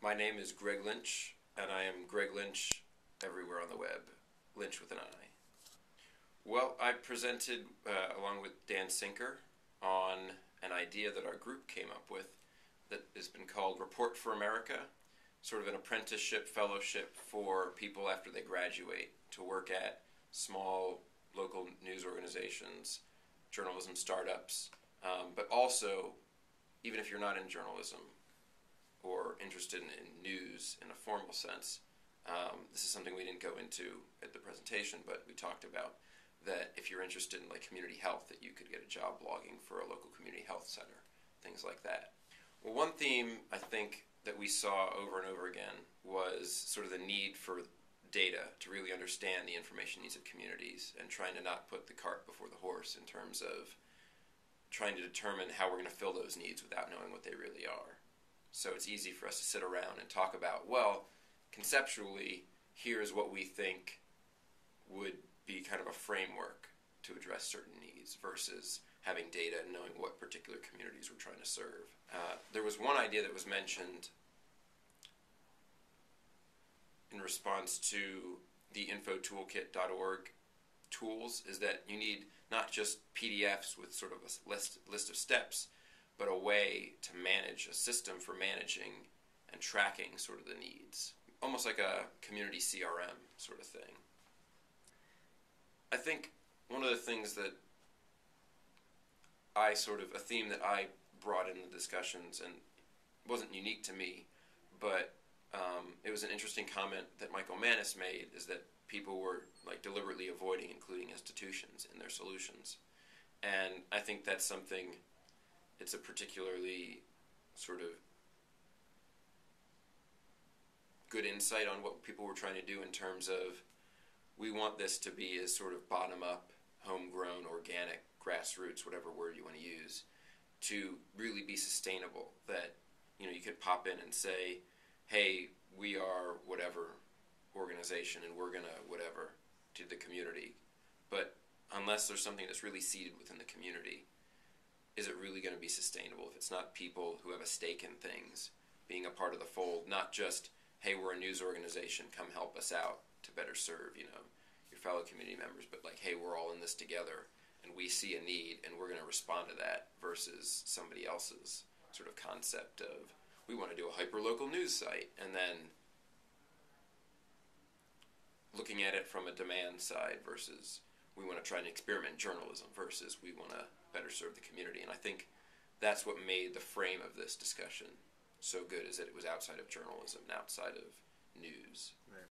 My name is Greg Lynch, and I am Greg Lynch everywhere on the web. Lynch with an I. Well, I presented, along with Dan Sinker, on an idea that our group came up with that has been called Report for America, sort of an apprenticeship fellowship for people after they graduate to work at small local news organizations, journalism startups, but also, even if you're not in journalism or interested in news in a formal sense, this is something we didn't go into at the presentation, but we talked about that if you're interested in like community health, that you could get a job blogging for a local community health center, things like that. Well, one theme I think that we saw over and over again was sort of the need for data to really understand the information needs of communities and trying to not put the cart before the horse in terms of trying to determine how we're going to fill those needs without knowing what they really are. So it's easy for us to sit around and talk about, well, conceptually, here's what we think would be kind of a framework to address certain needs versus having data and knowing what particular communities we're trying to serve. There was one idea that was mentioned in response to the infotoolkit.org tools, is that you need not just PDFs with sort of a list of steps, but a way to manage, a system for managing and tracking sort of the needs. Almost like a community CRM sort of thing. I think one of the things that a theme that I brought in the discussions, and wasn't unique to me, but it was an interesting comment that Michael Mannis made, is that people were like deliberately avoiding including institutions in their solutions. And I think that's something, it's a particularly sort of good insight on what people were trying to do in terms of, we want this to be as sort of bottom-up, homegrown, organic, grassroots, whatever word you want to use, to really be sustainable. That, you know, you could pop in and say, hey, we are whatever organization and we're gonna whatever to the community. But unless there's something that's really seated within the community, is it really going to be sustainable if it's not people who have a stake in things being a part of the fold, not just, hey, we're a news organization, come help us out to better serve, you know, your fellow community members, but like, hey, we're all in this together and we see a need and we're going to respond to that, versus somebody else's sort of concept of, we want to do a hyper-local news site, and then looking at it from a demand side versus we want to try and experiment journalism versus we want to better serve the community. And I think that's what made the frame of this discussion so good, is that it was outside of journalism and outside of news. Right.